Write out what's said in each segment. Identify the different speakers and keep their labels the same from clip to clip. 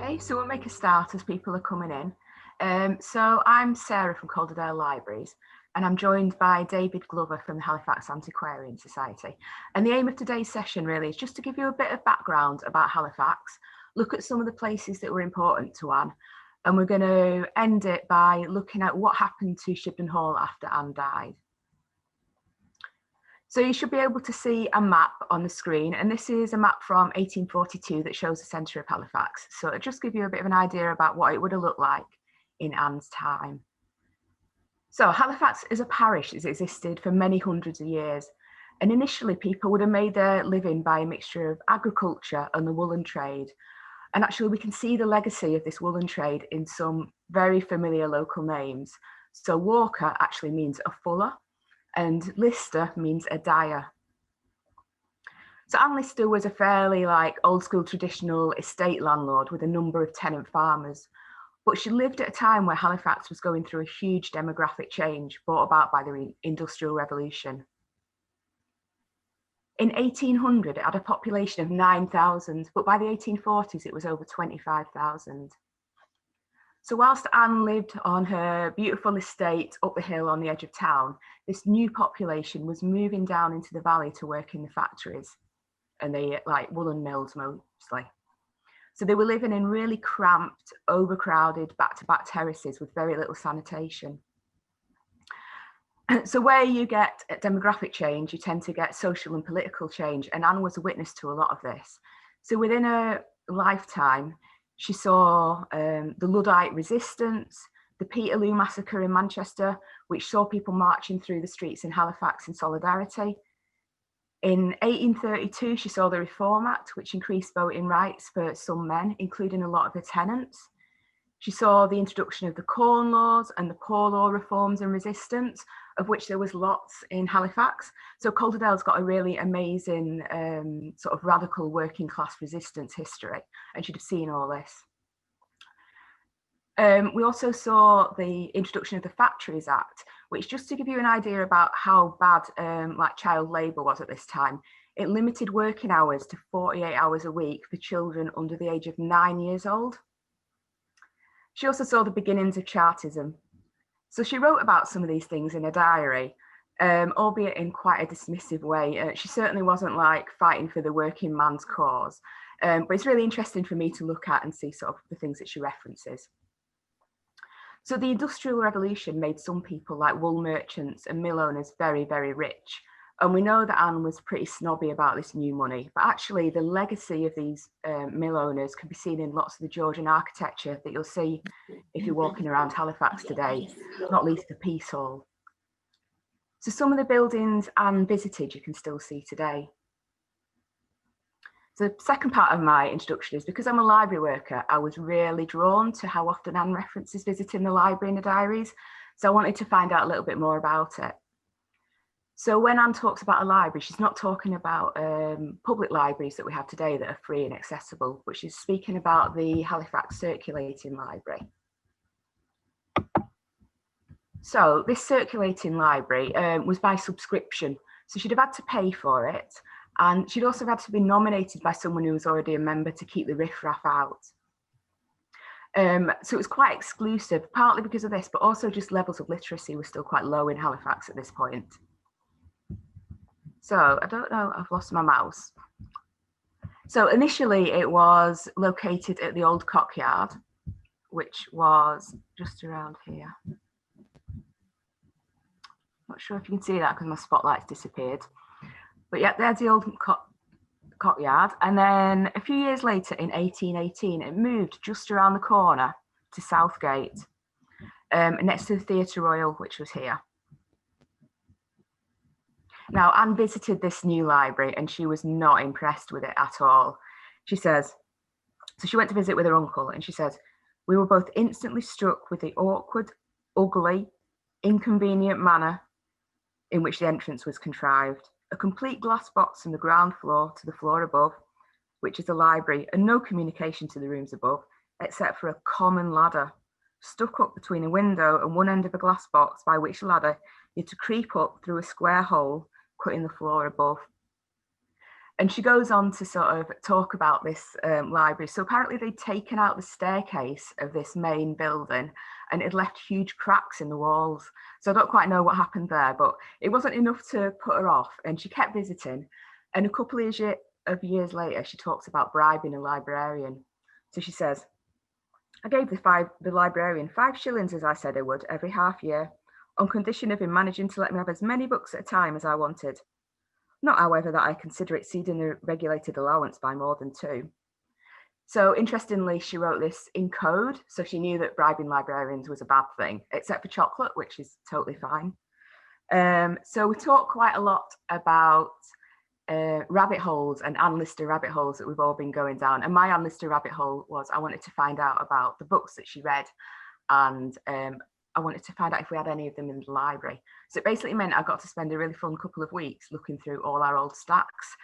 Speaker 1: Okay, so we'll make a start as people are coming in. So I'm Sarah from Calderdale Libraries, and I'm joined by David Glover from the Halifax Antiquarian Society. And the aim of today's session really is just to give you a bit of background about Halifax, look at some of the places that were important to Anne, and we're going to end it by looking at what happened to Shipton Hall after Anne died. So you should be able to see a map on the screen, and this is a map from 1842 that shows the centre of Halifax. So it'll just give you a bit of an idea about what it would have looked like in Anne's time. So Halifax as a parish has existed for many hundreds of years, and initially people would have made their living by a mixture of agriculture and the woolen trade. And actually we can see the legacy of this woolen trade in some very familiar local names. So Walker actually means a fuller, and Lister means a dyer. So Anne Lister was a fairly old school traditional estate landlord with a number of tenant farmers, but she lived at a time where Halifax was going through a huge demographic change brought about by the Industrial Revolution. In 1800, it had a population of 9,000, but by the 1840s, it was over 25,000. So whilst Anne lived on her beautiful estate up the hill on the edge of town, this new population was moving down into the valley to work in the factories and the woolen mills mostly. So they were living in really cramped, overcrowded, back-to-back terraces with very little sanitation. So where you get demographic change, you tend to get social and political change, and Anne was a witness to a lot of this. So within her lifetime, she saw the Luddite resistance, the Peterloo massacre in Manchester, which saw people marching through the streets in Halifax in solidarity. In 1832, she saw the Reform Act, which increased voting rights for some men, including a lot of the tenants. She saw the introduction of the Corn Laws and the Poor Law reforms and resistance, of which there was lots in Halifax. So Calderdale's got a really amazing sort of radical working class resistance history, and she'd have seen all this. We also saw the introduction of the Factories Act, which, just to give you an idea about how bad child labour was at this time, it limited working hours to 48 hours a week for children under the age of 9 years old. She also saw the beginnings of Chartism. So she wrote about some of these things in a diary, albeit in quite a dismissive way. She certainly wasn't fighting for the working man's cause, but it's really interesting for me to look at and see sort of the things that she references. So the Industrial Revolution made some people like wool merchants and mill owners very, very rich. And we know that Anne was pretty snobby about this new money, but actually the legacy of these mill owners can be seen in lots of the Georgian architecture that you'll see if you're walking around Halifax today, not least the Peace Hall. So some of the buildings Anne visited you can still see today. So the second part of my introduction is, because I'm a library worker, I was really drawn to how often Anne references visiting the library in the diaries. So I wanted to find out a little bit more about it. So when Anne talks about a library, she's not talking about public libraries that we have today that are free and accessible, but she's speaking about the Halifax Circulating Library. So this circulating library was by subscription. So she'd have had to pay for it, and she'd also had to be nominated by someone who was already a member to keep the riffraff out. So it was quite exclusive, partly because of this, but also just levels of literacy were still quite low in Halifax at this point. So I don't know, I've lost my mouse. So initially it was located at the old Cockyard, which was just around here. Not sure if you can see that because my spotlight's disappeared. But yeah, there's the old Cockyard. And then a few years later in 1818, it moved just around the corner to Southgate, next to the Theatre Royal, which was here. Now, Anne visited this new library and she was not impressed with it at all. She says, so she went to visit with her uncle and she says, "We were both instantly struck with the awkward, ugly, inconvenient manner in which the entrance was contrived. A complete glass box from the ground floor to the floor above, which is the library, and no communication to the rooms above, except for a common ladder stuck up between a window and one end of a glass box, by which ladder you had to creep up through a square hole cut in the floor above." And she goes on to sort of talk about this library. So apparently they'd taken out the staircase of this main building and it left huge cracks in the walls. So I don't quite know what happened there, but it wasn't enough to put her off, and she kept visiting. And a couple of years later, she talks about bribing a librarian. So she says, I gave the librarian 5 shillings, as I said I would, every half year, on condition of him managing to let me have as many books at a time as I wanted. Not, however, that I consider exceeding the regulated allowance by more than 2. So interestingly, she wrote this in code, so she knew that bribing librarians was a bad thing, except for chocolate, which is totally fine. So we talk quite a lot about rabbit holes and Anne Lister rabbit holes that we've all been going down. And my Anne Lister rabbit hole was I wanted to find out about the books that she read, and I wanted to find out if we had any of them in the library. So it basically meant I got to spend a really fun couple of weeks looking through all our old stacks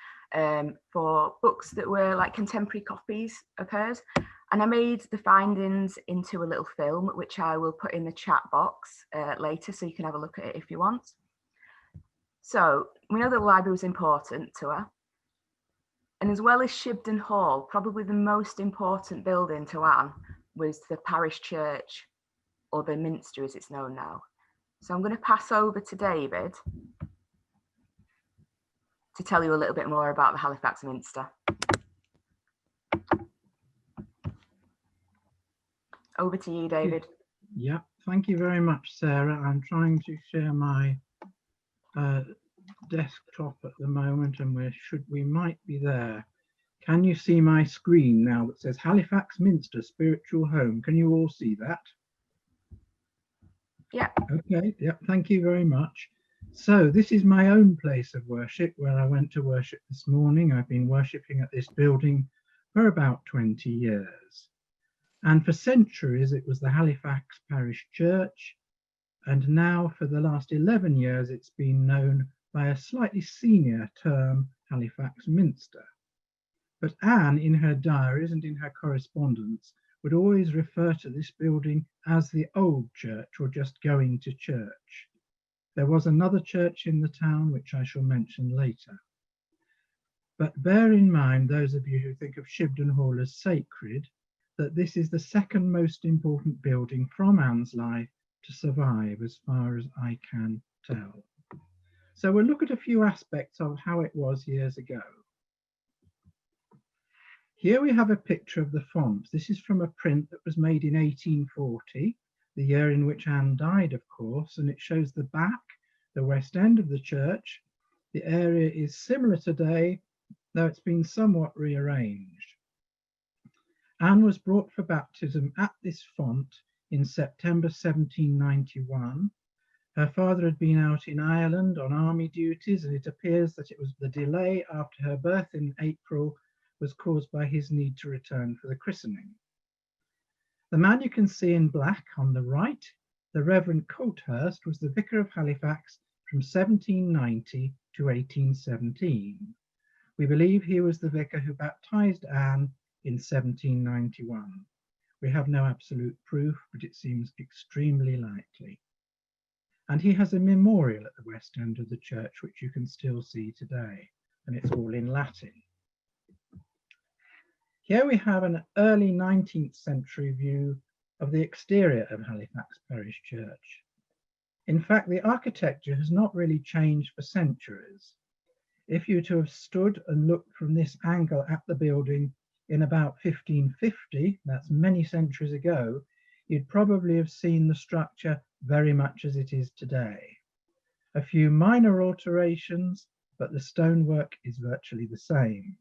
Speaker 1: for books that were like contemporary copies of hers. And I made the findings into a little film, which I will put in the chat box later, so you can have a look at it if you want. So we know that the library was important to her. And as well as Shipton Hall, probably the most important building to Anne was the parish church, or the Minster as it's known now. So I'm going to pass over to David to tell you a little bit more about the Halifax Minster. Over to you, David.
Speaker 2: Yeah, thank you very much, Sarah. I'm trying to share my desktop at the moment, and we might be there. Can you see my screen now that says Halifax Minster Spiritual Home? Can you all see that?
Speaker 1: Yeah.
Speaker 2: Okay, yeah, thank you very much. So this is my own place of worship, where I went to worship this morning. I've been worshipping at this building for about 20 years. And for centuries, it was the Halifax Parish Church. And now for the last 11 years, it's been known by a slightly senior term, Halifax Minster. But Anne, in her diaries and in her correspondence, would always refer to this building as the old church, or just going to church. There was another church in the town, which I shall mention later. But bear in mind, those of you who think of Shipton Hall as sacred, that this is the second most important building from Anne's life to survive, as far as I can tell. So we'll look at a few aspects of how it was years ago. Here we have a picture of the font. This is from a print that was made in 1840, the year in which Anne died, of course, and it shows the back, the west end of the church. The area is similar today, though it's been somewhat rearranged. Anne was brought for baptism at this font in September 1791. Her father had been out in Ireland on army duties, and it appears that it was the delay after her birth in April was caused by his need to return for the christening. The man you can see in black on the right, the Reverend Coathurst, was the Vicar of Halifax from 1790 to 1817. We believe he was the vicar who baptized Anne in 1791. We have no absolute proof, but it seems extremely likely. And he has a memorial at the west end of the church, which you can still see today, and it's all in Latin. Here we have an early 19th century view of the exterior of Halifax Parish Church. In fact, the architecture has not really changed for centuries. If you were to have stood and looked from this angle at the building in about 1550, that's many centuries ago, you'd probably have seen the structure very much as it is today. A few minor alterations, but the stonework is virtually the same.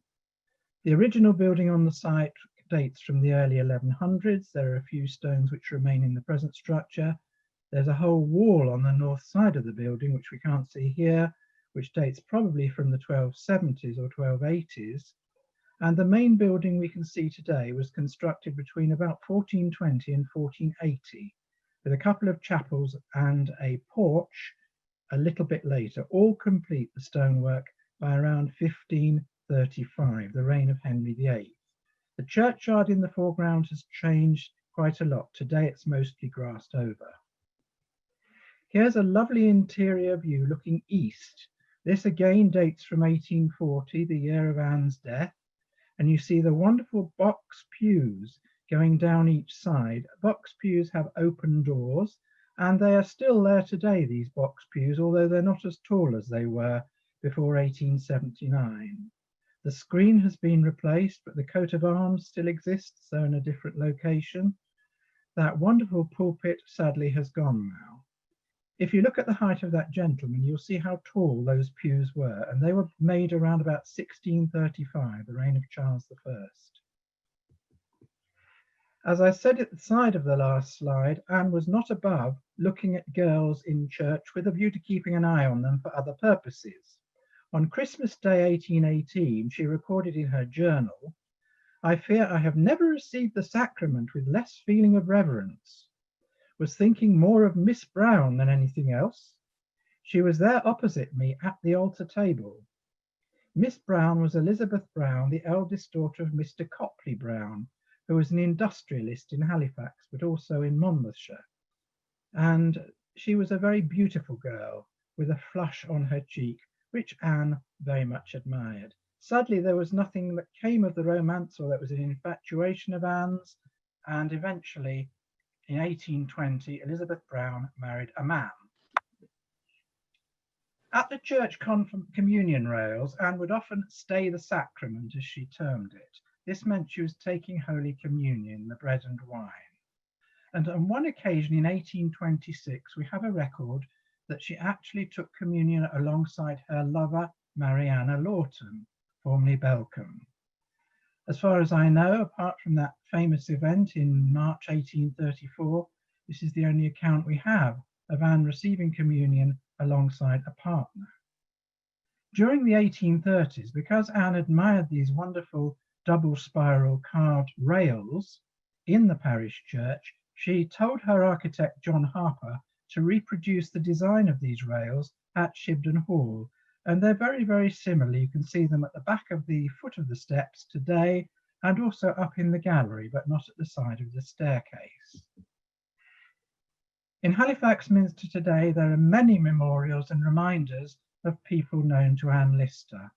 Speaker 2: The original building on the site dates from the early 1100s. There are a few stones which remain in the present structure. There's a whole wall on the north side of the building, which we can't see here, which dates probably from the 1270s or 1280s. And the main building we can see today was constructed between about 1420 and 1480, with a couple of chapels and a porch a little bit later, all complete the stonework by around 1535, the reign of Henry VIII. The churchyard in the foreground has changed quite a lot. Today it's mostly grassed over. Here's a lovely interior view looking east This again dates from 1840, the year of Anne's death, and you see the wonderful box pews going down each side. Box pews have open doors, and they are still there today, these box pews, although they're not as tall as they were before 1879. The screen has been replaced, but the coat of arms still exists, though in a different location. That wonderful pulpit sadly has gone now. If you look at the height of that gentleman, you'll see how tall those pews were, and they were made around about 1635, the reign of Charles I. As I said at the side of the last slide, Anne was not above looking at girls in church with a view to keeping an eye on them for other purposes. On Christmas Day 1818, she recorded in her journal, "I fear I have never received the sacrament with less feeling of reverence. Was thinking more of Miss Brown than anything else. She was there opposite me at the altar table." Miss Brown was Elizabeth Brown, the eldest daughter of Mr. Copley Brown, who was an industrialist in Halifax, but also in Monmouthshire. And she was a very beautiful girl with a flush on her cheek, which Anne very much admired. Sadly, there was nothing that came of the romance, or that was an infatuation of Anne's, and eventually in 1820, Elizabeth Brown married a man. At the church communion rails, Anne would often stay the sacrament, as she termed it. This meant she was taking Holy Communion, the bread and wine. And on one occasion in 1826, we have a record that she actually took communion alongside her lover, Mariana Lawton, formerly Belcombe. As far as I know, apart from that famous event in March 1834, this is the only account we have of Anne receiving communion alongside a partner. During the 1830s, because Anne admired these wonderful double spiral carved rails in the parish church, she told her architect John Harper to reproduce the design of these rails at Shipton Hall. And they're very, very similar. You can see them at the back of the foot of the steps today, and also up in the gallery, but not at the side of the staircase. In Halifax Minster today, there are many memorials and reminders of people known to Anne Lister.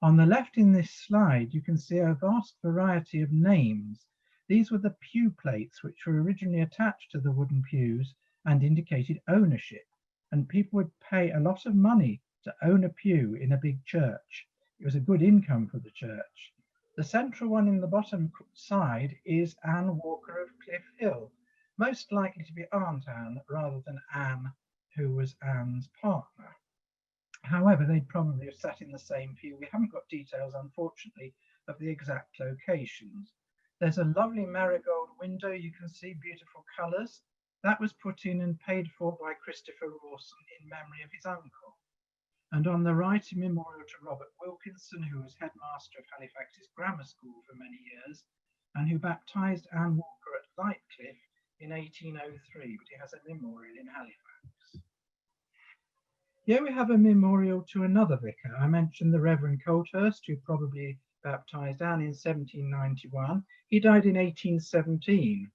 Speaker 2: On the left in this slide, you can see a vast variety of names. These were the pew plates, which were originally attached to the wooden pews and indicated ownership, and people would pay a lot of money to own a pew in a big church. It was a good income for the church. The central one in the bottom side is Anne Walker of Cliff Hill, most likely to be Aunt Anne rather than Anne, who was Anne's partner. However, they'd probably have sat in the same pew. We haven't got details, unfortunately, of the exact locations. There's a lovely marigold window. You can see beautiful colours. That was put in and paid for by Christopher Rawson in memory of his uncle. And on the right, a memorial to Robert Wilkinson, who was headmaster of Halifax's grammar school for many years, and who baptised Anne Walker at Lightcliffe in 1803, but he has a memorial in Halifax. Here we have a memorial to another vicar. I mentioned the Reverend Colthurst, who probably baptised Anne in 1791. He died in 1817.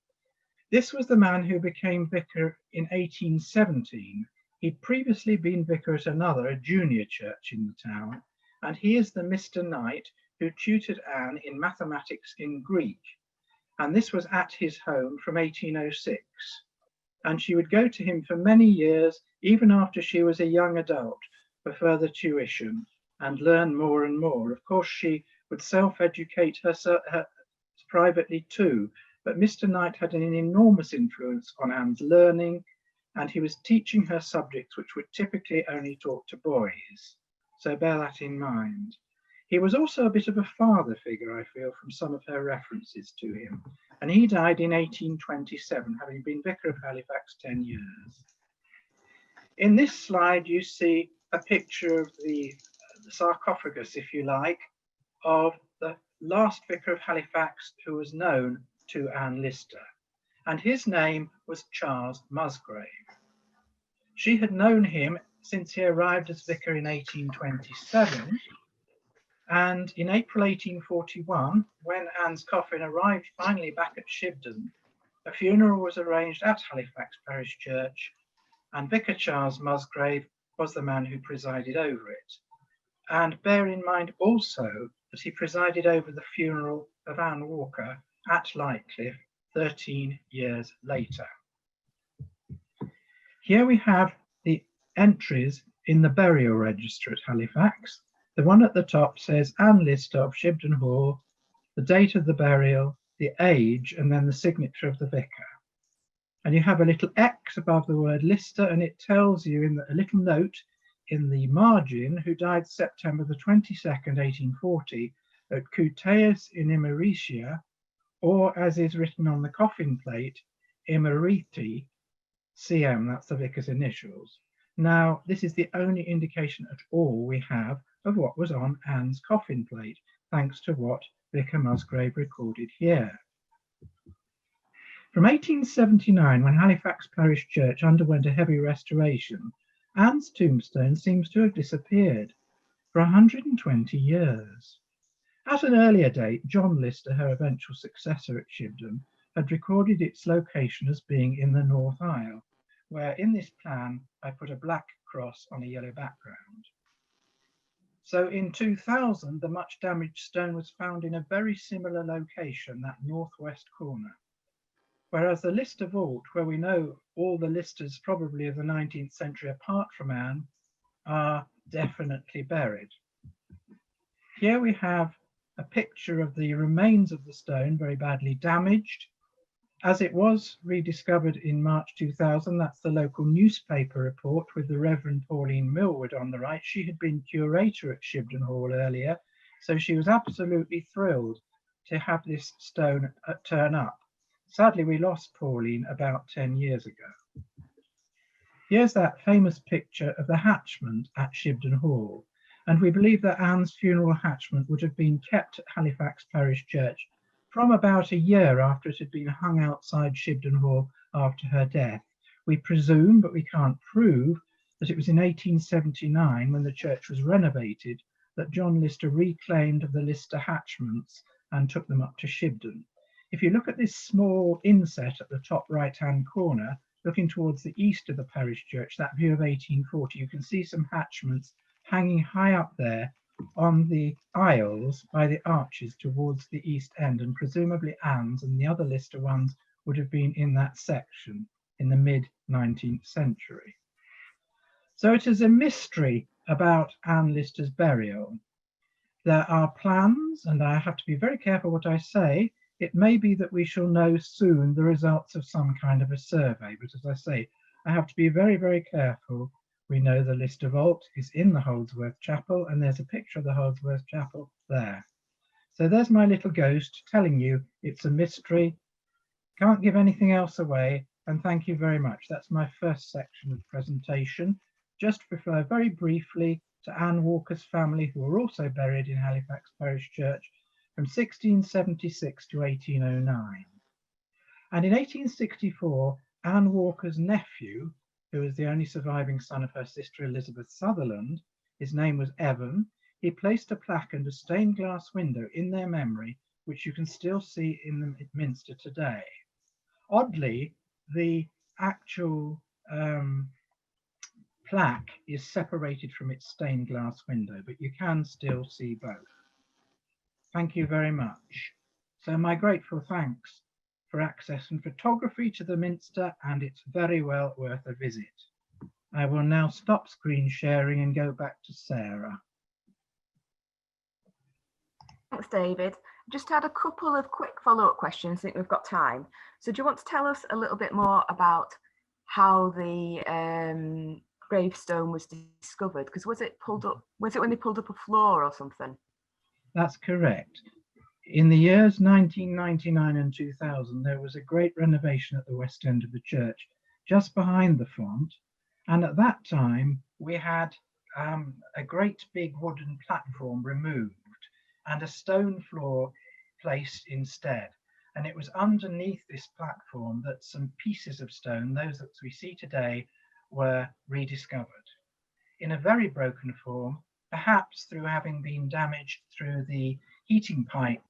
Speaker 2: This was the man who became vicar in 1817. He'd previously been vicar at another, a junior church in the town, and he is the Mr. Knight who tutored Anne in mathematics in Greek. And this was at his home from 1806. And she would go to him for many years, even after she was a young adult, for further tuition and learn more and more. Of course, she would self-educate herself privately too, but Mr. Knight had an enormous influence on Anne's learning, and he was teaching her subjects which were typically only taught to boys. So bear that in mind. He was also a bit of a father figure, I feel, from some of her references to him. And he died in 1827, having been vicar of Halifax 10 years. In this slide, you see a picture of the sarcophagus, if you like, of the last vicar of Halifax who was known to Anne Lister. And his name was Charles Musgrave. She had known him since he arrived as vicar in 1827, and in April 1841, when Anne's coffin arrived finally back at Shipton, a funeral was arranged at Halifax Parish Church, and Vicar Charles Musgrave was the man who presided over it. And bear in mind also that he presided over the funeral of Anne Walker at Lightcliffe 13 years later. Here we have the entries in the burial register at Halifax. The one at the top says Anne Lister of Shipton Hall, the date of the burial, the age, and then the signature of the vicar. And you have a little X above the word Lister, and it tells you in a little note in the margin who died September the 22nd, 1840, at Cuteus in Imeritia, or as is written on the coffin plate, Imeriti, CM, that's the vicar's initials. Now, this is the only indication at all we have of what was on Anne's coffin plate, thanks to what Vicar Musgrave recorded here. From 1879, when Halifax Parish Church underwent a heavy restoration, Anne's tombstone seems to have disappeared for 120 years. At an earlier date, John Lister, her eventual successor at Shibden, had recorded its location as being in the north aisle, where in this plan I put a black cross on a yellow background. So in 2000, the much damaged stone was found in a very similar location, that northwest corner. Whereas the Lister vault, where we know all the Listers probably of the 19th century apart from Anne, are definitely buried. Here we have a picture of the remains of the stone, very badly damaged. As it was rediscovered in March 2000, that's the local newspaper report with the Reverend Pauline Millward on the right. She had been curator at Shibden Hall earlier, so she was absolutely thrilled to have this stone turn up. Sadly, we lost Pauline about 10 years ago. Here's that famous picture of the hatchment at Shibden Hall, and we believe that Anne's funeral hatchment would have been kept at Halifax Parish Church from about a year after it had been hung outside Shibden Hall after her death. We presume, but we can't prove, that it was in 1879, when the church was renovated, that John Lister reclaimed the Lister hatchments and took them up to Shibden. If you look at this small inset at the top right-hand corner, looking towards the east of the parish church, that view of 1840, you can see some hatchments hanging high up there on the aisles by the arches towards the east end, and presumably Anne's and the other Lister ones would have been in that section in the mid-19th century. So it is a mystery about Anne Lister's burial. There are plans, and I have to be very careful what I say. It may be that we shall know soon the results of some kind of a survey, but as I say, I have to be very, very careful. We know the Lister vault is in the Holdsworth Chapel, and there's a picture of the Holdsworth Chapel there. So there's my little ghost telling you it's a mystery. Can't give anything else away, and thank you very much. That's my first section of the presentation. Just refer very briefly to Anne Walker's family, who were also buried in Halifax Parish Church from 1676 to 1809. And in 1864, Anne Walker's nephew, who was the only surviving son of her sister Elizabeth Sutherland, his name was Evan, he placed a plaque and a stained glass window in their memory, which you can still see in the Minster today. Oddly, the actual plaque is separated from its stained glass window, but you can still see both. Thank you very much. So my grateful thanks for access and photography to the Minster, and it's very well worth a visit. I will now stop screen sharing and go back to Sarah.
Speaker 1: Thanks, David. Just had a couple of quick follow-up questions. I think we've got time. So do you want to tell us a little bit more about how the gravestone was discovered? Because was it when they pulled up a floor or something?
Speaker 2: That's correct. In the years 1999 and 2000, there was a great renovation at the west end of the church, just behind the font. And at that time, we had a great big wooden platform removed and a stone floor placed instead. And it was underneath this platform that some pieces of stone, those that we see today, were rediscovered. In a very broken form, perhaps through having been damaged through the heating pipe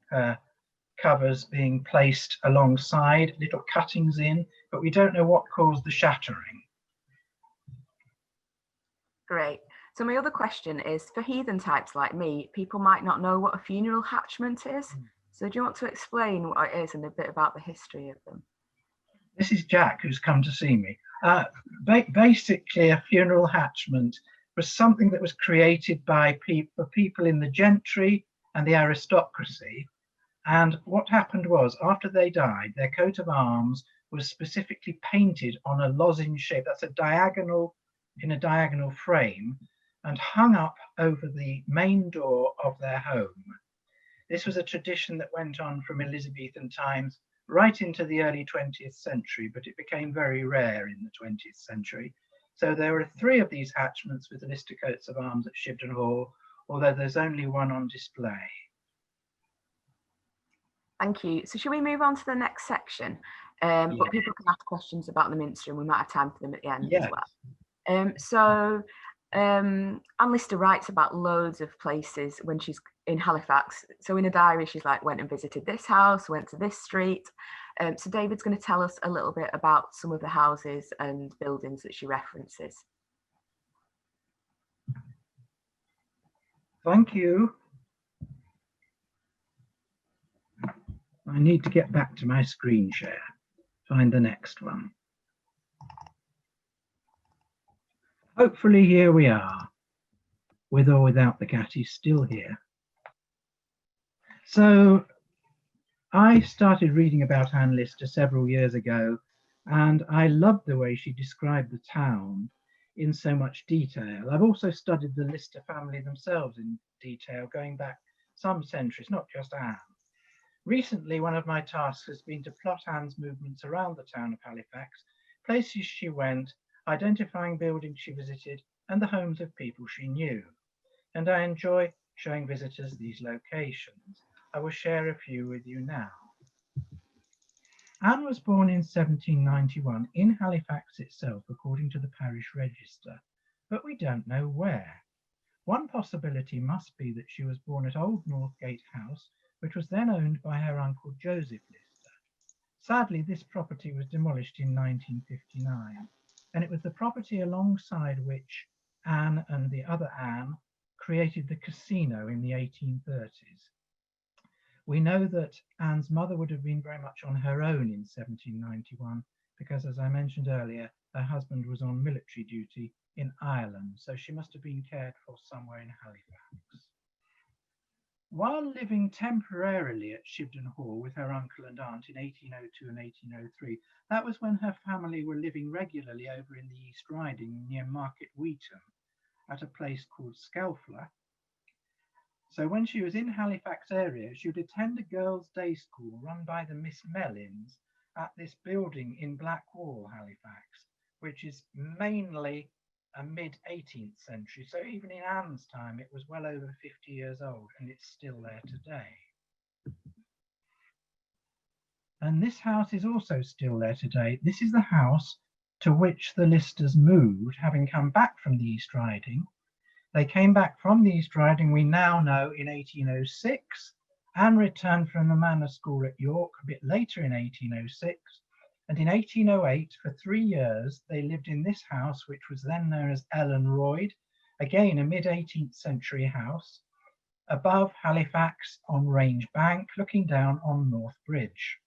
Speaker 2: covers being placed alongside, little cuttings in, but we don't know what caused the shattering.
Speaker 1: Great. So my other question is, for heathen types like me, people might not know what a funeral hatchment is. So do you want to explain what it is and a bit about the history of them?
Speaker 2: This is Jack, who's come to see me. Basically, a funeral hatchment was something that was created by people in the gentry and the aristocracy. And what happened was, after they died, their coat of arms was specifically painted on a lozenge shape. That's a diagonal, in a diagonal frame, and hung up over the main door of their home. This was a tradition that went on from Elizabethan times right into the early 20th century, but it became very rare in the 20th century. So there are 3 of these hatchments with Lister coats of arms at Shipton Hall, although there's only one on display.
Speaker 1: Thank you. So shall we move on to the next section? But people can ask questions about the Minster and we might have time for them at the end as well. Anne Lister writes about loads of places when she's in Halifax. So in a diary, she's like, went and visited this house, went to this street. So David's going to tell us a little bit about some of the houses and buildings that she references.
Speaker 2: Thank you. I need to get back to my screen share, find the next one. Hopefully here we are, with or without the cat, he's still here. So I started reading about Anne Lister several years ago, and I loved the way she described the town in so much detail. I've also studied the Lister family themselves in detail, going back some centuries, not just Anne. Recently, one of my tasks has been to plot Anne's movements around the town of Halifax, places she went, identifying buildings she visited, and the homes of people she knew. And I enjoy showing visitors these locations. I will share a few with you now. Anne was born in 1791 in Halifax itself, according to the parish register, but we don't know where. One possibility must be that she was born at Old Northgate House, which was then owned by her uncle Joseph Lister. Sadly, this property was demolished in 1959, and it was the property alongside which Anne and the other Anne created the casino in the 1830s. We know that Anne's mother would have been very much on her own in 1791 because, as I mentioned earlier, her husband was on military duty in Ireland, so she must have been cared for somewhere in Halifax. While living temporarily at Shipton Hall with her uncle and aunt in 1802 and 1803, that was when her family were living regularly over in the East Riding near Market Weeton at a place called Skelfler. So when she was in Halifax area, she would attend a girls' day school run by the Miss Mellins at this building in Blackwall, Halifax, which is mainly a mid-18th century. So even in Anne's time, it was well over 50 years old, and it's still there today. And this house is also still there today. This is the house to which the Listers moved, having come back from the East Riding. They came back from the East Riding, we now know, in 1806, and returned from the manor school at York a bit later in 1806. And in 1808, for 3 years, they lived in this house, which was then known as Ellen Royd, again a mid-18th century house, above Halifax on Range Bank, looking down on North Bridge.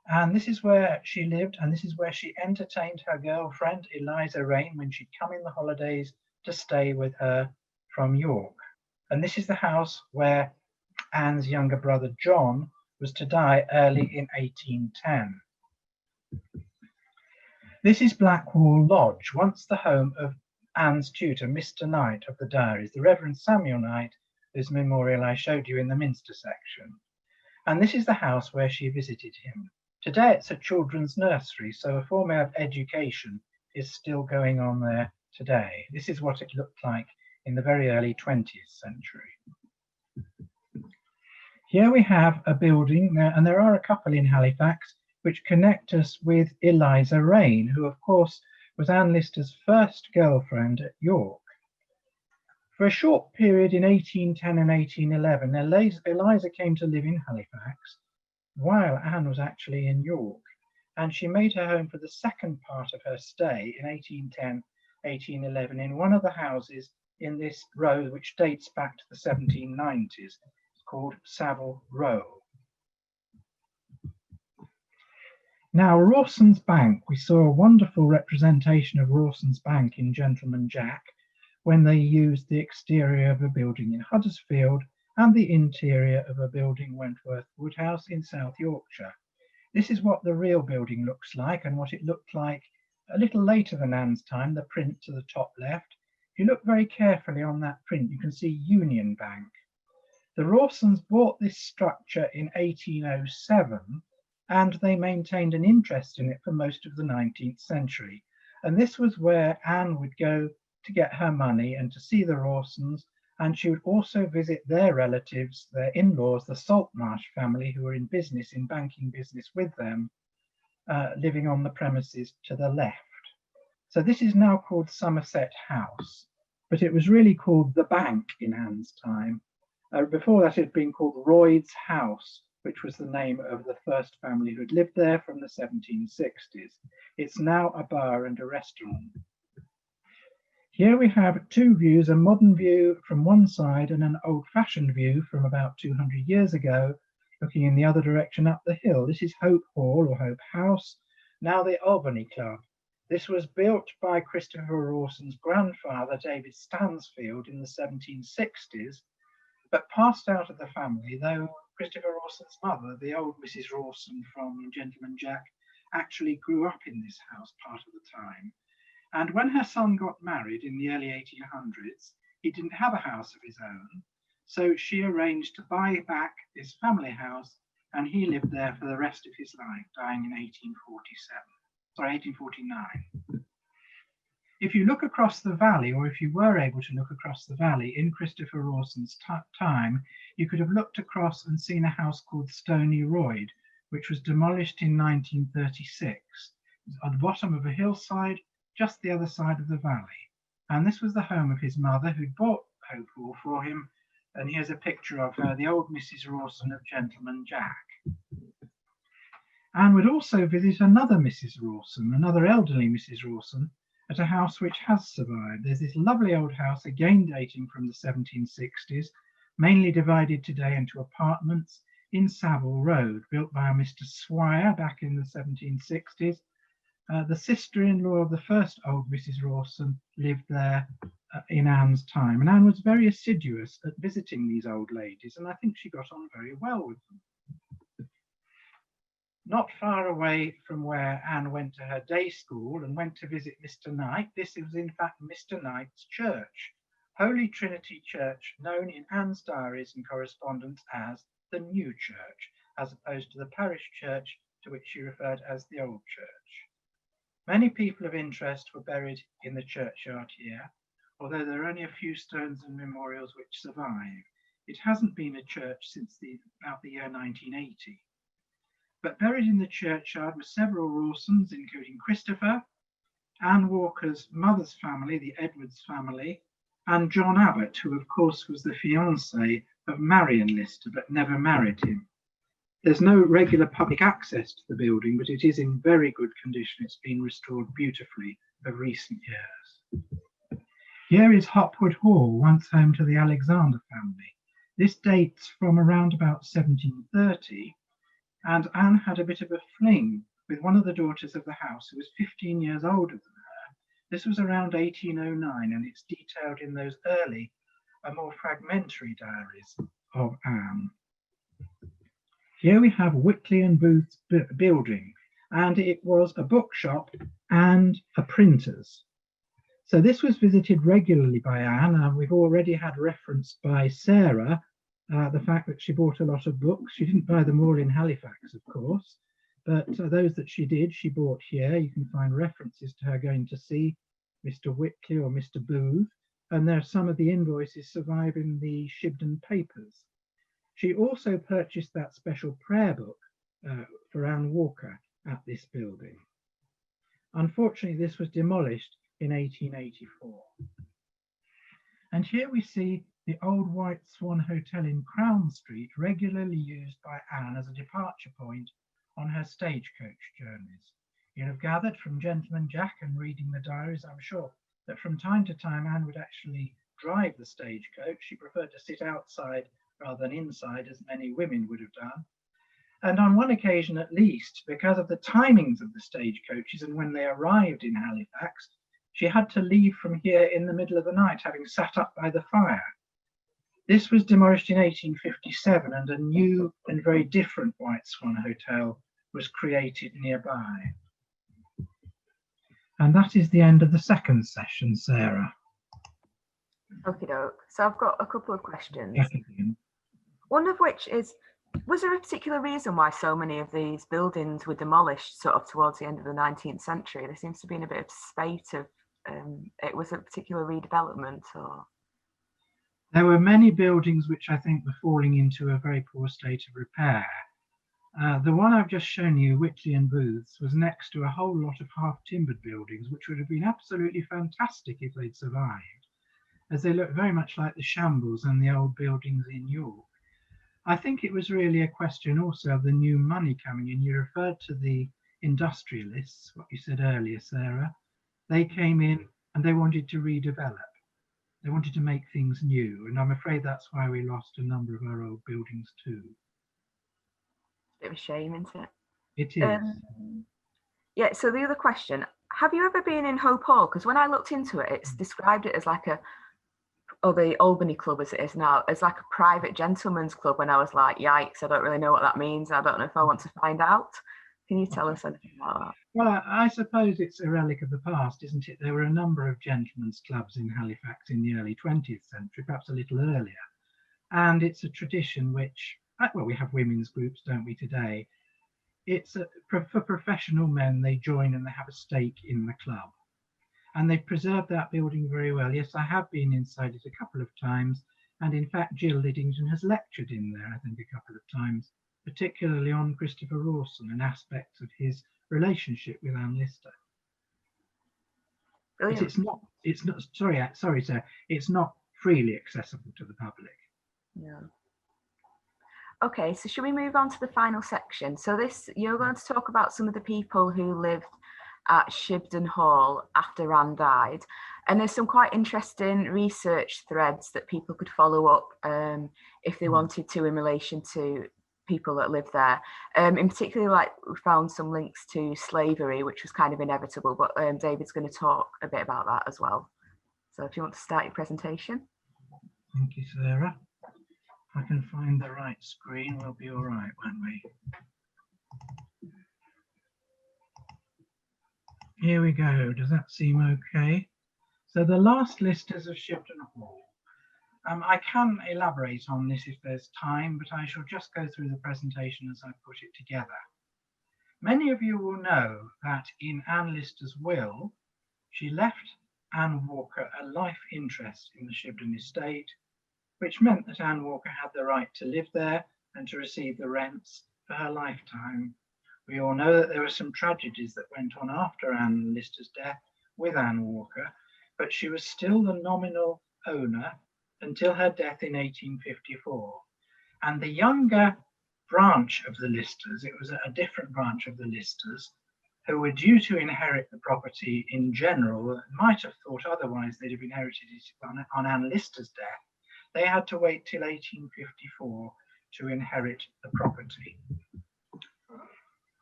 Speaker 2: And this is where she lived, and this is where she entertained her girlfriend, Eliza Rain, when she'd come in the holidays to stay with her from York. And this is the house where Anne's younger brother, John, was to die early in 1810. This is Blackwall Lodge, once the home of Anne's tutor, Mr. Knight of the diaries, the Reverend Samuel Knight, whose memorial I showed you in the Minster section. And this is the house where she visited him. Today it's a children's nursery, so a form of education is still going on there today. This is what it looked like in the very early 20th century. Here we have a building, and there are a couple in Halifax, which connect us with Eliza Rain, who of course was Anne Lister's first girlfriend at York. For a short period in 1810 and 1811, Eliza came to live in Halifax while Anne was actually in York, and she made her home for the second part of her stay in 1810 1811 in one of the houses in this row, which dates back to the 1790s. It's called Savile Row. Now, Rawson's Bank, we saw a wonderful representation of Rawson's Bank in Gentleman Jack when they used the exterior of a building in Huddersfield and the interior of a building, Wentworth Woodhouse in South Yorkshire. This is what the real building looks like and what it looked like a little later than Anne's time, the print to the top left. If you look very carefully on that print, you can see Union Bank. The Rawsons bought this structure in 1807 and they maintained an interest in it for most of the 19th century. And this was where Anne would go to get her money and to see the Rawsons, and she would also visit their relatives, their in-laws, the Saltmarsh family, who were in banking business with them, living on the premises to the left. So this is now called Somerset House, but it was really called the Bank in Anne's time. Before that, it had been called Royd's House, which was the name of the first family who had lived there from the 1760s. It's now a bar and a restaurant. Here we have two views, a modern view from one side and an old-fashioned view from about 200 years ago, looking in the other direction up the hill. This is Hope Hall or Hope House, now the Albany Club. This was built by Christopher Rawson's grandfather, David Stansfield, in the 1760s, but passed out of the family, though Christopher Rawson's mother, the old Mrs. Rawson from Gentleman Jack, actually grew up in this house part of the time. And when her son got married in the early 1800s, he didn't have a house of his own, so she arranged to buy back this family house, and he lived there for the rest of his life, dying in 1849. If you look across the valley, or if you were able to look across the valley in Christopher Rawson's time, you could have looked across and seen a house called Stoneyroyd, which was demolished in 1936. It was at the bottom of a hillside, just the other side of the valley. And this was the home of his mother, who'd bought Hope Hall for him. And here's a picture of her, the old Mrs. Rawson of Gentleman Jack. Anne would also visit another Mrs. Rawson, another elderly Mrs. Rawson, at a house which has survived. There's this lovely old house, again dating from the 1760s, mainly divided today into apartments in Savile Road, built by a Mr. Swire back in the 1760s. The sister-in-law of the first old Mrs. Rawson lived there in Anne's time, and Anne was very assiduous at visiting these old ladies, and I think she got on very well with them. Not far away from where Anne went to her day school and went to visit Mr. Knight, this was in fact Mr. Knight's church, Holy Trinity Church, known in Anne's diaries and correspondence as the New Church, as opposed to the parish church to which she referred as the Old Church. Many people of interest were buried in the churchyard here, although there are only a few stones and memorials which survive. It hasn't been a church since about the year 1980. But buried in the churchyard were several Rawsons, including Christopher, Anne Walker's mother's family, the Edwards family, and John Abbott, who of course was the fiancé of Marion Lister, but never married him. There's no regular public access to the building, but it is in very good condition. It's been restored beautifully of recent years. Here is Hopwood Hall, once home to the Alexander family. This dates from around about 1730, and Anne had a bit of a fling with one of the daughters of the house who was 15 years older than her. This was around 1809, and it's detailed in those early, more fragmentary diaries of Anne. Here we have Whitley and Boots building, and it was a bookshop and a printer's. So this was visited regularly by Anne, and we've already had reference by Sarah, the fact that she bought a lot of books. She didn't buy them all in Halifax, of course, but those that she did, she bought here. You can find references to her going to see Mr. Whitley or Mr. Booth, and there are some of the invoices survive in the Shipton papers. She also purchased that special prayer book for Anne Walker at this building. Unfortunately, this was demolished in 1884. And here we see the old White Swan Hotel in Crown Street, regularly used by Anne as a departure point on her stagecoach journeys. You'll have gathered from Gentleman Jack and reading the diaries, I'm sure, that from time to time Anne would actually drive the stagecoach. She preferred to sit outside rather than inside, as many women would have done. And on one occasion at least, because of the timings of the stagecoaches and when they arrived in Halifax, she had to leave from here in the middle of the night, having sat up by the fire. This was demolished in 1857, and a new and very different White Swan Hotel was created nearby. And that is the end of the second session, Sarah.
Speaker 1: Okie doke. So I've got a couple of questions. One of which is, was there a particular reason why so many of these buildings were demolished sort of towards the end of the 19th century? There seems to be in a bit of spate of, it was a particular redevelopment or?
Speaker 2: There were many buildings which I think were falling into a very poor state of repair. The one I've just shown you, Whitley and Boots, was next to a whole lot of half-timbered buildings, which would have been absolutely fantastic if they'd survived, as they look very much like the shambles and the old buildings in York. I think it was really a question also of the new money coming in. You referred to the industrialists, what you said earlier, Sarah. They came in and they wanted to redevelop. They wanted to make things new, and I'm afraid that's why we lost a number of our old buildings too.
Speaker 1: Bit of a shame, isn't it?
Speaker 2: It is.
Speaker 1: Yeah, so the other question, have you ever been in Hope Hall? Because when I looked into it, it's described it as like a, or the Albany Club as it is now, as like a private gentleman's club, when I was like, yikes, I don't really know what that means. I don't know if I want to find out. Can you tell us anything about that?
Speaker 2: Well, I suppose it's a relic of the past, isn't it? There were a number of gentlemen's clubs in Halifax in the early 20th century, perhaps a little earlier. And it's a tradition which, well, we have women's groups, don't we, today? It's for professional men, they join and they have a stake in the club. And they've preserved that building very well. Yes, I have been inside it a couple of times. And in fact, Jill Liddington has lectured in there, I think, a couple of times, particularly on Christopher Rawson and aspects of his relationship with Anne Lister. But it's not, sorry, sir, it's not freely accessible to the public.
Speaker 1: Yeah. Okay, so should we move on to the final section? So you're going to talk about some of the people who lived at Shipton Hall after Anne died. And there's some quite interesting research threads that people could follow up if they wanted to in relation to people that lived there. In particular, like we found some links to slavery, which was kind of inevitable, but David's going to talk a bit about that as well. So if you want to start your presentation.
Speaker 2: Thank you, Sarah. If I can find the right screen, we'll be all right, won't we? Here we go. Does that seem okay? So the last listers of Shipton Hall. I can elaborate on this if there's time, but I shall just go through the presentation as I put it together. Many of you will know that in Anne Lister's will, she left Anne Walker a life interest in the Shipton estate, which meant that Anne Walker had the right to live there and to receive the rents for her lifetime. We all know that there were some tragedies that went on after Anne Lister's death with Anne Walker, but she was still the nominal owner until her death in 1854. And the younger branch of the Listers, it was a different branch of the Listers, who were due to inherit the property in general, might have thought otherwise they'd have inherited it on Anne Lister's death. They had to wait till 1854 to inherit the property.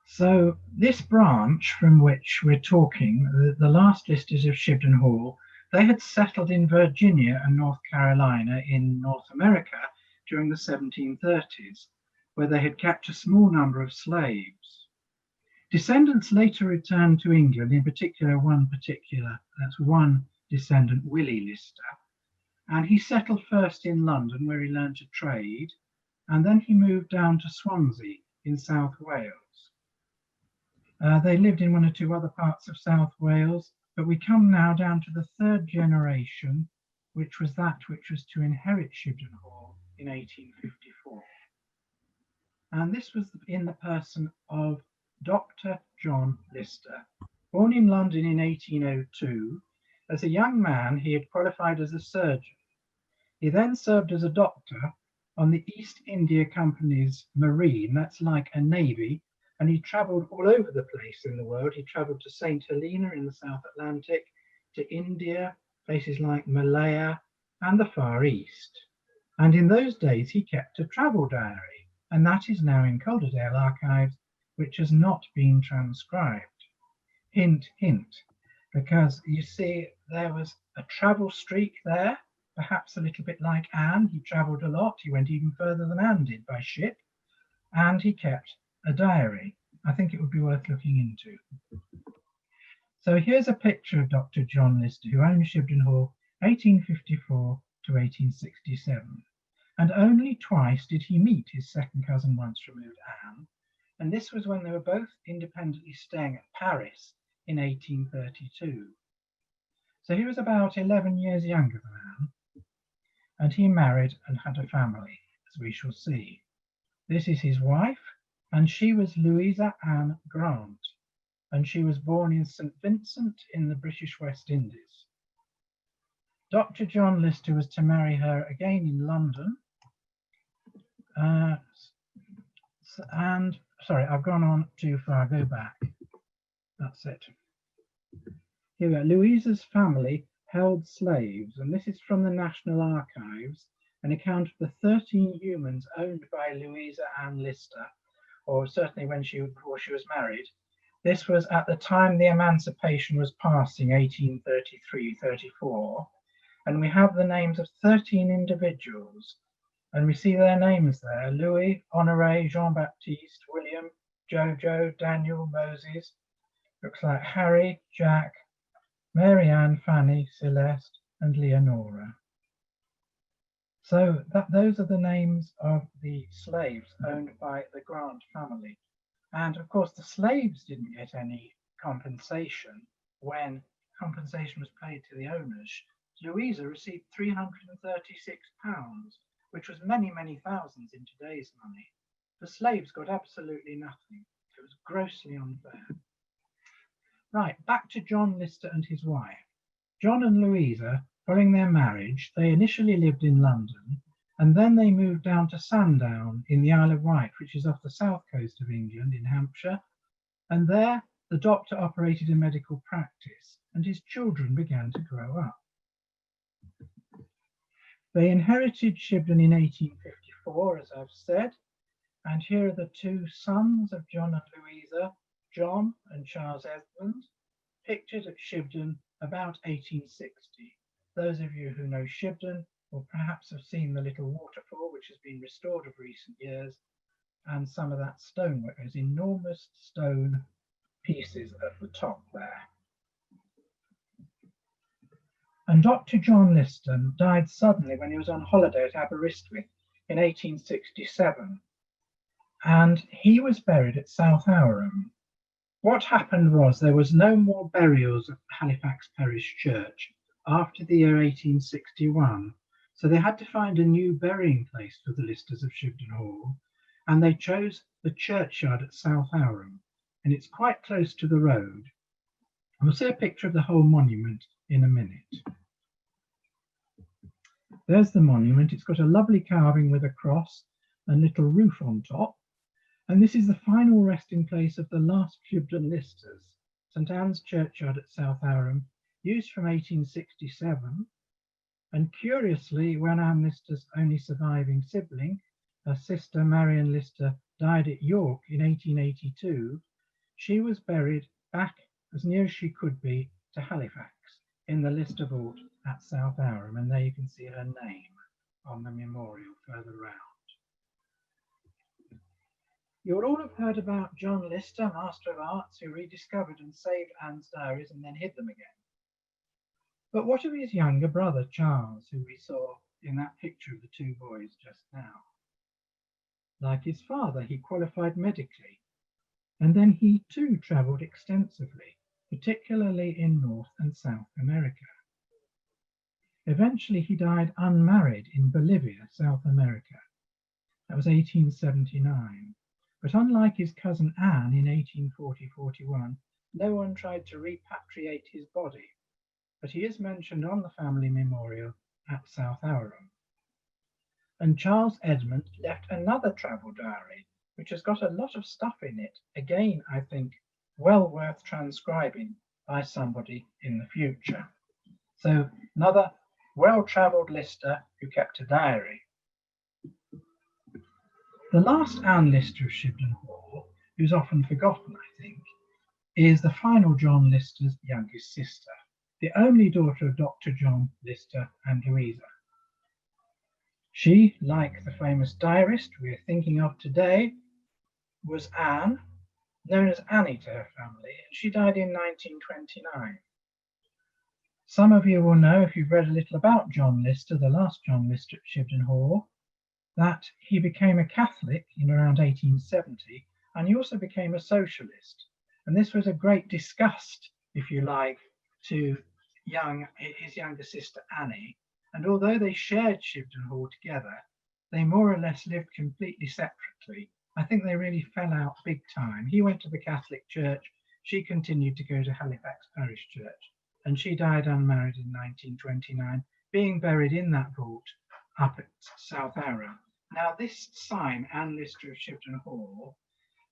Speaker 2: So this branch from which we're talking, the last Listers of Shipton Hall, they had settled in Virginia and North Carolina in North America during the 1730s, where they had kept a small number of slaves. Descendants later returned to England, in particular, that's one descendant, Willie Lister, and he settled first in London, where he learned to trade, and then he moved down to Swansea in South Wales. They lived in one or two other parts of South Wales, but we come now down to the third generation, which was to inherit Shipton Hall in 1854. And this was in the person of Dr. John Lister. Born in London in 1802, as a young man, he had qualified as a surgeon. He then served as a doctor on the East India Company's Marine, that's like a navy, and he travelled all over the place in the world. He travelled to St. Helena in the South Atlantic. to India, places like Malaya and the Far East. And in those days he kept a travel diary, and that is now in Calderdale Archives, which has not been transcribed. Hint, hint, because you see there was a travel streak there, perhaps a little bit like Anne. He travelled a lot. He went even further than Anne did by ship, and he kept a diary. I think it would be worth looking into. So here's a picture of Dr. John Lister, who owned Shipton Hall 1854 to 1867. And only twice did he meet his second cousin once removed, Anne, and this was when they were both independently staying at Paris in 1832. So he was about 11 years younger than Anne, and he married and had a family, as we shall see. This is his wife, and she was Louise Ann Grant, and she was born in St. Vincent in the British West Indies. Dr. John Lister was to marry her again in London, and sorry, I've gone on too far, go back. That's it. Here we are. Louisa's family held slaves, and this is from the National Archives, an account of the 13 humans owned by Louisa Ann Lister, or certainly before she was married. This was at the time the Emancipation was passing, 1833-34, and we have the names of 13 individuals. And we see their names there: Louis, Honoré, Jean-Baptiste, William, Jojo, Daniel, Moses, looks like Harry, Jack, Mary Ann, Fanny, Celeste, and Leonora. So those are the names of the slaves owned by the Grant family. And of course, the slaves didn't get any compensation when compensation was paid to the owners. Louisa received £336, which was many, many thousands in today's money. The slaves got absolutely nothing. It was grossly unfair. Right, back to John Lister and his wife. John and Louisa, following their marriage, they initially lived in London, and then they moved down to Sandown in the Isle of Wight, which is off the south coast of England in Hampshire. And there, the doctor operated a medical practice, and his children began to grow up. They inherited Shipton in 1854, as I've said, and here are the two sons of John and Louisa, John and Charles Esmond, pictured at Shipton about 1860. Those of you who know Shipton will perhaps have seen the little waterfall, which has been restored of recent years, and some of that stonework, those enormous stone pieces at the top there. And Dr. John Lister died suddenly when he was on holiday at Aberystwyth in 1867, and he was buried at South Aureham. What happened was there was no more burials at Halifax Parish Church after the year 1861, so they had to find a new burying place for the Listers of Shipton Hall, and they chose the churchyard at South Aureham, and it's quite close to the road. We'll see a picture of the whole monument in a minute. There's the monument. It's got a lovely carving with a cross and little roof on top. And this is the final resting place of the last Shipton Listers, St Anne's Churchyard at South Aureham, used from 1867. And curiously, when Anne Lister's only surviving sibling, her sister Marion Lister, died at York in 1882, she was buried back as near as she could be to Halifax in the Lister vault at South Aureham, and there you can see her name on the memorial further round. You'll all have heard about John Lister, Master of Arts, who rediscovered and saved Anne's diaries and then hid them again. But what of his younger brother, Charles, who we saw in that picture of the two boys just now? Like his father, he qualified medically, and then he too travelled extensively, particularly in North and South America. Eventually, he died unmarried in Bolivia, South America. That was 1879. But unlike his cousin Anne in 1840-41, no one tried to repatriate his body, but he is mentioned on the family memorial at South Aureham. And Charles Edmund left another travel diary, which has got a lot of stuff in it, again, I think, well worth transcribing by somebody in the future. So another well-travelled lister who kept a diary. The last Anne Lister of Shipton Hall, who's often forgotten, I think, is the final John Lister's youngest sister, the only daughter of Dr. John Lister and Louisa. She, like the famous diarist we are thinking of today, was Anne, known as Annie to her family, and she died in 1929. Some of you will know, if you've read a little about John Lister, the last John Lister at Shipton Hall, that he became a Catholic in around 1870, and he also became a socialist. And this was a great disgust, if you like, to his younger sister Annie. And although they shared Shipton Hall together, they more or less lived completely separately. I think they really fell out big time. He went to the Catholic Church, she continued to go to Halifax Parish Church, and she died unmarried in 1929, being buried in that vault up at South Arrow. Now this sign, Anne Lister of Shipton Hall,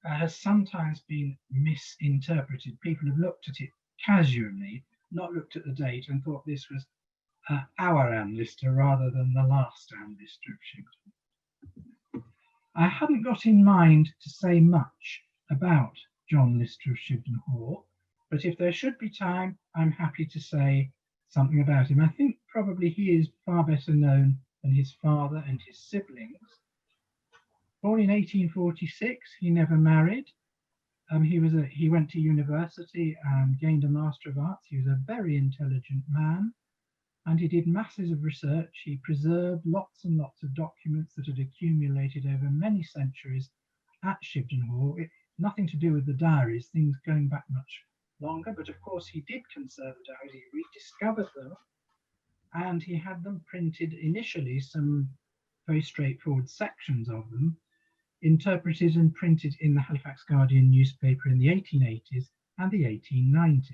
Speaker 2: has sometimes been misinterpreted. People have looked at it casually, not looked at the date, and thought this was our Anne Lister rather than the last Anne Lister of Shipton. I hadn't got in mind to say much about John Lister of Shipton Hall, but if there should be time, I'm happy to say something about him. I think probably he is far better known than his father and his siblings. Born in 1846, he never married. He went to university and gained a Master of Arts. He was a very intelligent man, and he did masses of research. He preserved lots and lots of documents that had accumulated over many centuries at Shipton Hall. Nothing to do with the diaries, things going back much longer, but of course he did conserve the diaries. He rediscovered them, and he had them printed initially, some very straightforward sections of them, interpreted and printed in the Halifax Guardian newspaper in the 1880s and the 1890s.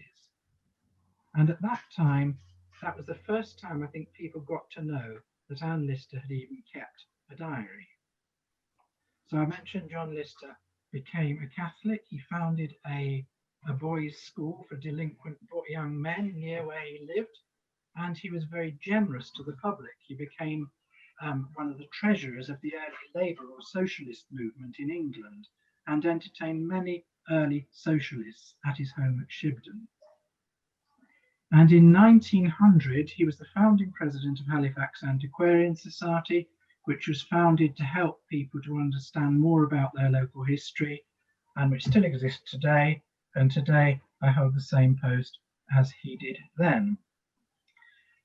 Speaker 2: And at that time, that was the first time I think people got to know that Anne Lister had even kept a diary. So I mentioned John Lister became a Catholic. He founded a boys' school for delinquent young men near where he lived, and he was very generous to the public. He became one of the treasurers of the early Labour or Socialist movement in England, and entertained many early socialists at his home at Shibden. And in 1900, he was the founding president of Halifax Antiquarian Society, which was founded to help people to understand more about their local history, and which still exists today. And today I hold the same post as he did then.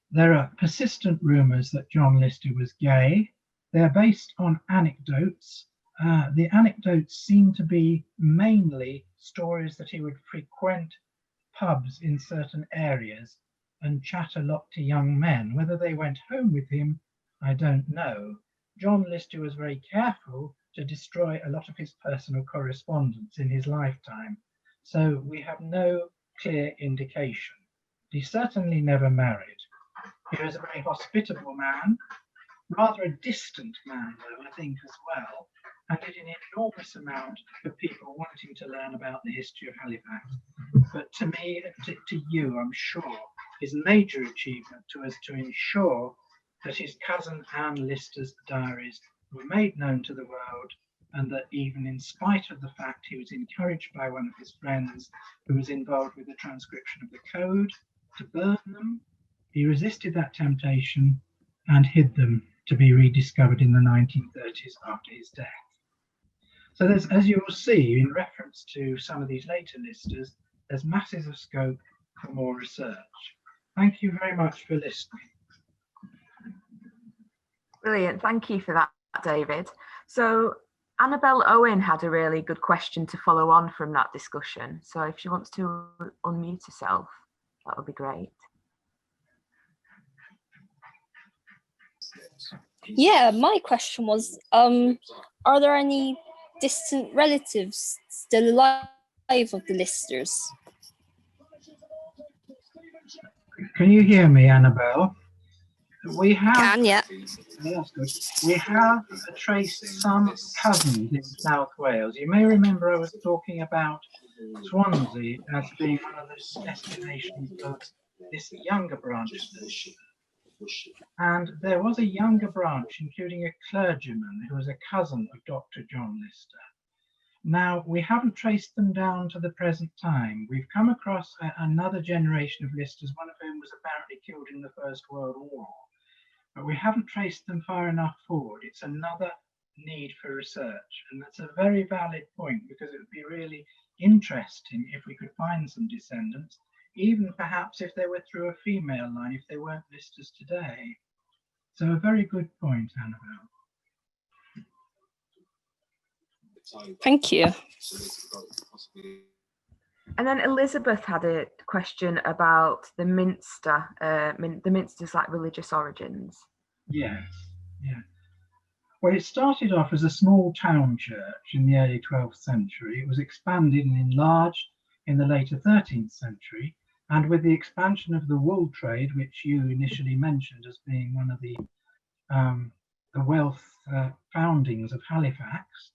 Speaker 2: There are persistent rumours that John Lister was gay. They're based on anecdotes. The anecdotes seem to be mainly stories that he would frequent pubs in certain areas and chat a lot to young men. Whether they went home with him, I don't know. John Lister was very careful to destroy a lot of his personal correspondence in his lifetime, so we have no clear indication. He certainly never married. He was a very hospitable man, rather a distant man though, I think, as well, and did an enormous amount for people wanting to learn about the history of Halifax. But to me, to you, I'm sure, his major achievement was to ensure that his cousin Anne Lister's diaries were made known to the world, and that even in spite of the fact he was encouraged by one of his friends who was involved with the transcription of the code to burn them, he resisted that temptation and hid them to be rediscovered in the 1930s after his death. So there's, as you will see in reference to some of these later listers, there's masses of scope for more research. Thank you very much for listening.
Speaker 1: Brilliant, thank you for that, David. So Annabelle Owen had a really good question to follow on from that discussion. So if she wants to unmute herself, that would be great.
Speaker 3: Yeah, my question was, are there any distant relatives still alive of the Listers?
Speaker 2: Can you hear me, Annabelle? We have,
Speaker 3: Yeah.
Speaker 2: That's good. We have traced some cousins in South Wales. You may remember I was talking about Swansea as being one of those destinations of this younger branch. And there was a younger branch, including a clergyman who was a cousin of Dr. John Lister. Now, we haven't traced them down to the present time. We've come across another generation of Listers, one of whom was apparently killed in the First World War, but we haven't traced them far enough forward. It's another need for research, and that's a very valid point, because it would be really interesting if we could find some descendants, even perhaps if they were through a female line, if they weren't Listers today. So a very good point, Annabelle.
Speaker 3: Thank you.
Speaker 1: And then Elizabeth had a question about the Minster, the Minster's like religious origins.
Speaker 2: Yes, yeah. Well, it started off as a small town church in the early 12th century. It was expanded and enlarged in the later 13th century. And with the expansion of the wool trade, which you initially mentioned as being one of the wealth foundings of Halifax,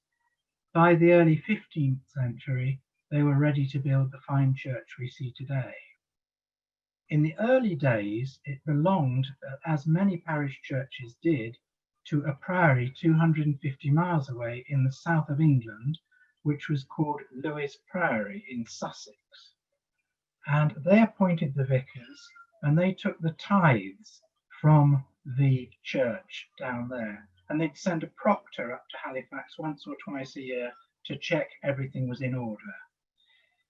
Speaker 2: by the early 15th century, they were ready to build the fine church we see today. In the early days, it belonged, as many parish churches did, to a priory 250 miles away in the south of England, which was called Lewes Priory in Sussex. And they appointed the vicars, and they took the tithes from the church down there, and they'd send a proctor up to Halifax once or twice a year to check everything was in order.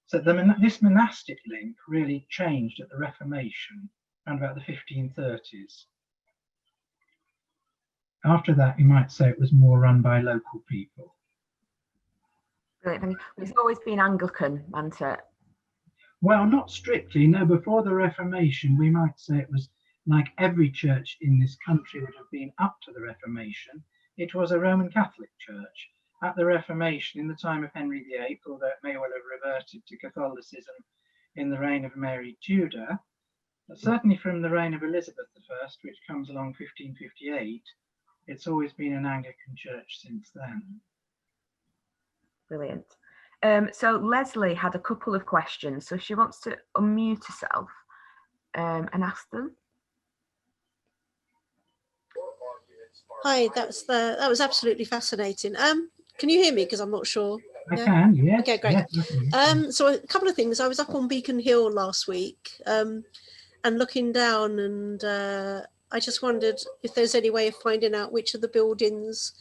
Speaker 2: So this monastic link really changed at the Reformation around about the 1530s. After that, you might say it was more run by local people.
Speaker 1: Brilliant. It's always been Anglican, hasn't it?
Speaker 2: Well, not strictly, no. Before the Reformation, we might say it was like every church in this country would have been up to the Reformation. It was a Roman Catholic church. At the Reformation, in the time of Henry VIII, although it may well have reverted to Catholicism in the reign of Mary Tudor, but certainly from the reign of Elizabeth I, which comes along 1558, it's always been an Anglican church since then.
Speaker 1: Brilliant. So Leslie had a couple of questions, so she wants to unmute herself and ask them.
Speaker 4: Hi, that was absolutely fascinating. Can you hear me? Because I'm not sure.
Speaker 2: I can, yes.
Speaker 4: Okay, great.
Speaker 2: Yes,
Speaker 4: so a couple of things. I was up on Beacon Hill last week and looking down, and I just wondered if there's any way of finding out which of the buildings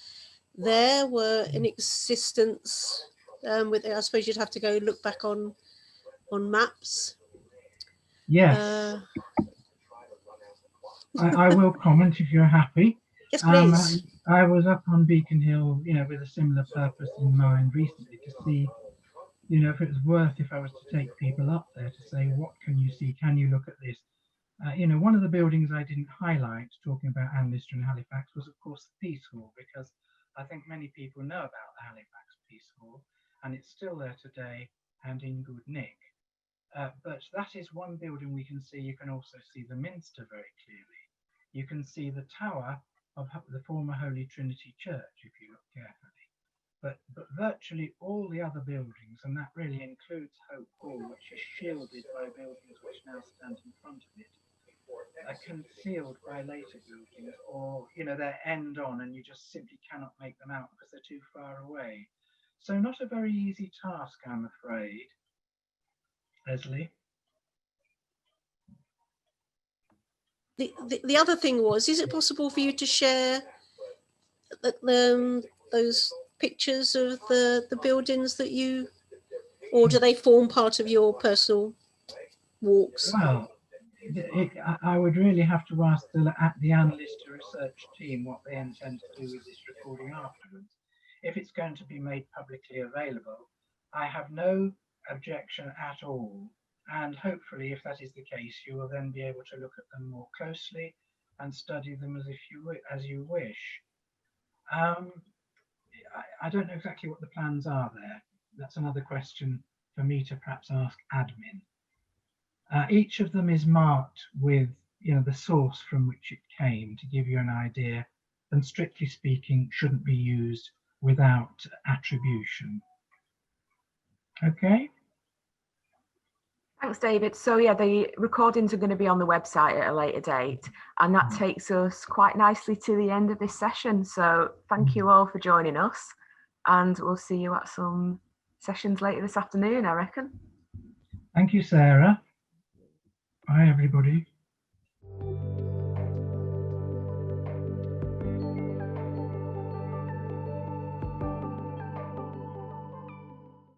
Speaker 4: there were in existence. I suppose you'd have to go look back on maps.
Speaker 2: Yes. I will comment if you're happy.
Speaker 4: Yes, please.
Speaker 2: I was up on Beacon Hill, with a similar purpose in mind recently, to see, if it was worth, if I was to take people up there to say, what can you see? Can you look at this? One of the buildings I didn't highlight, talking about Ann Lister and Halifax, was of course the Peace Hall, because I think many people know about the Halifax Peace Hall, and it's still there today and in good nick. But that is one building we can see. You can also see the Minster very clearly. You can see the tower of the former Holy Trinity Church if you look carefully. But virtually all the other buildings, and that really includes Hope Hall, which is shielded by buildings which now stand in front of it, are concealed by later buildings, or they're end on and you just simply cannot make them out because they're too far away. So not a very easy task, I'm afraid. Leslie?
Speaker 4: The other thing was, is it possible for you to share those pictures of the buildings that you, or do they form part of your personal walks?
Speaker 2: Well, I would really have to ask the Ann Lister research team what they intend to do with this recording afterwards. If it's going to be made publicly available, I have no objection at all. And hopefully, if that is the case, you will then be able to look at them more closely and study them as you wish. I don't know exactly what the plans are there. That's another question for me to perhaps ask admin. Each of them is marked with the source from which it came, to give you an idea, and strictly speaking shouldn't be used without attribution. Okay.
Speaker 1: Thanks, David. So yeah, the recordings are going to be on the website at a later date, and that takes us quite nicely to the end of this session. So thank you all for joining us, and we'll see you at some sessions later this afternoon, I reckon.
Speaker 2: Thank you, Sarah. Bye, everybody.